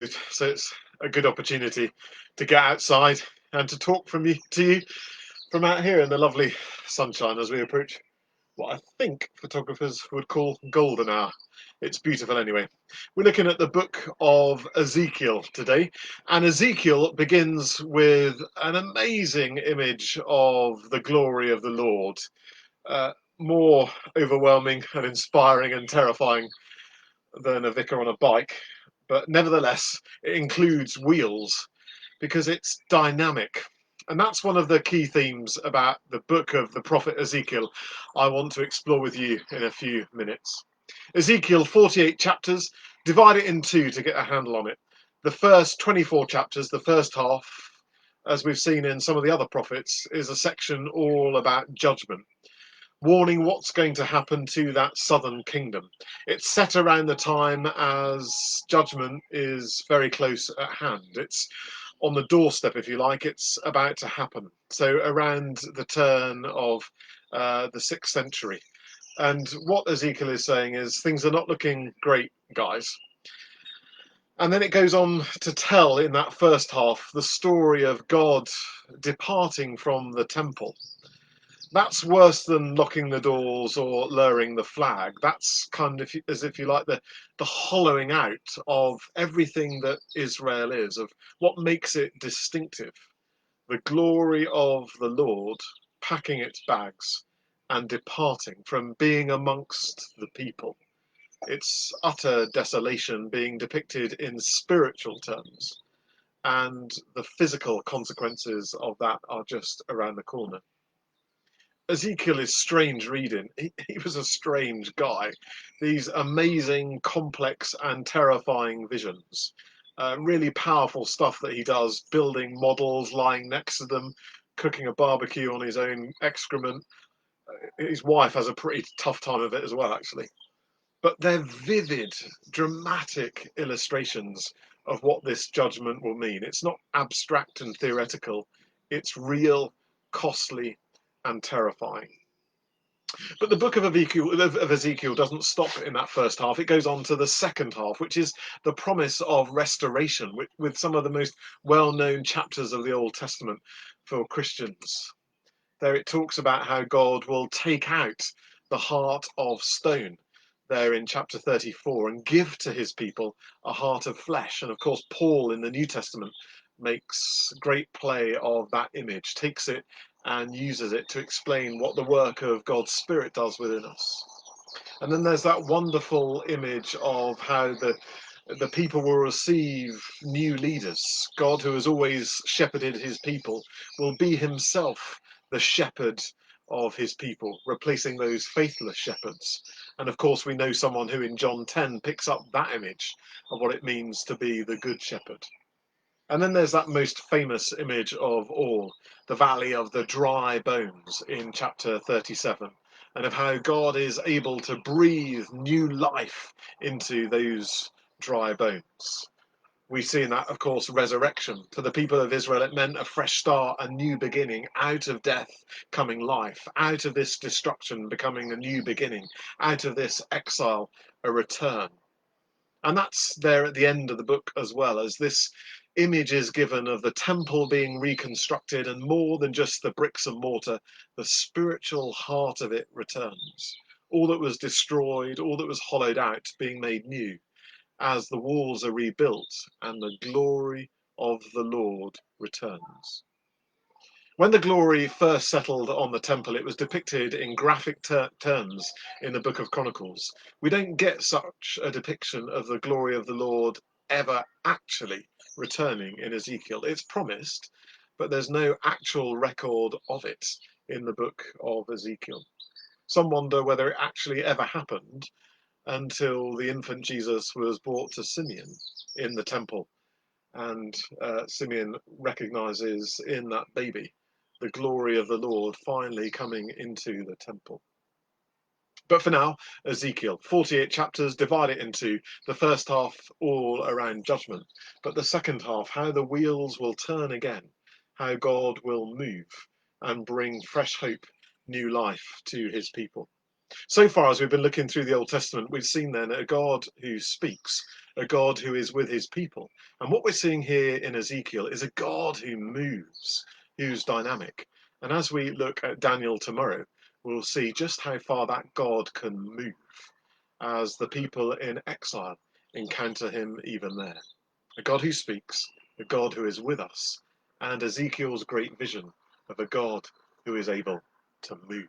So it's a good opportunity to get outside and to talk to you from out here in the lovely sunshine as we approach what I think photographers would call golden hour. It's beautiful anyway. We're looking at the book of Ezekiel today, and Ezekiel begins with an amazing image of the glory of the Lord. More overwhelming and inspiring and terrifying than a vicar on a bike, but nevertheless, it includes wheels because it's dynamic. And that's one of the key themes about the book of the prophet Ezekiel I want to explore with you in a few minutes. Ezekiel, 48 chapters, divide it in two to get a handle on it. The first 24 chapters, the first half, as we've seen in some of the other prophets, is a section all about judgment, warning what's going to happen to that southern kingdom. It's set around the time as judgment is very close at hand. It's on the doorstep, if you like. It's about to happen. So around the turn of the 6th century. And what Ezekiel is saying is things are not looking great, guys. And then it goes on to tell in that first half the story of God departing from the temple. That's worse than locking the doors or lowering the flag. That's kind of, as if you like, the hollowing out of everything that Israel is, of what makes it distinctive. The glory of the Lord packing its bags and departing from being amongst the people. Its utter desolation being depicted in spiritual terms, and the physical consequences of that are just around the corner. Ezekiel is strange reading. He was a strange guy. These amazing, complex, and terrifying visions. Really powerful stuff that he does, building models, lying next to them, cooking a barbecue on his own excrement. His wife has a pretty tough time of it as well, actually. But they're vivid, dramatic illustrations of what this judgment will mean. It's not abstract and theoretical, it's real, costly, and terrifying. But the book of Ezekiel doesn't stop in that first half. It goes on to the second half, which is the promise of restoration, with some of the most well-known chapters of the Old Testament for Christians. There it talks about how God will take out the heart of stone there in chapter 34 and give to his people a heart of flesh. And of course, Paul in the New Testament makes great play of that image, takes it and uses it to explain what the work of God's Spirit does within us. And then there's that wonderful image of how the people will receive new leaders. God, who has always shepherded his people, will be himself the shepherd of his people, replacing those faithless shepherds. And of course, we know someone who in John 10 picks up that image of what it means to be the good shepherd. And then there's that most famous image of all, the valley of the dry bones in chapter 37, and of how God is able to breathe new life into those dry bones. We see in that, of course, resurrection. For the people of Israel, it meant a fresh start, a new beginning, out of death coming life, out of this destruction becoming a new beginning, out of this exile, a return. And that's there at the end of the book as well, as this image is given of the temple being reconstructed, and more than just the bricks and mortar, the spiritual heart of it returns. All that was destroyed, all that was hollowed out, being made new as the walls are rebuilt and the glory of the Lord returns. When the glory first settled on the temple, it was depicted in graphic terms in the book of Chronicles. We don't get such a depiction of the glory of the Lord ever actually returning in Ezekiel. It's promised, but there's no actual record of it in the book of Ezekiel. Some wonder whether it actually ever happened until the infant Jesus was brought to Simeon in the temple, and Simeon recognizes in that baby the glory of the Lord finally coming into the temple. But for now, Ezekiel, 48 chapters, divide it into the first half all around judgment, but the second half, how the wheels will turn again, how God will move and bring fresh hope, new life to his people. So far, as we've been looking through the Old Testament, we've seen then a God who speaks, a God who is with his people. And what we're seeing here in Ezekiel is a God who moves, who's dynamic. And as we look at Daniel tomorrow, we'll see just how far that God can move as the people in exile encounter him even there. A God who speaks, a God who is with us, and Ezekiel's great vision of a God who is able to move.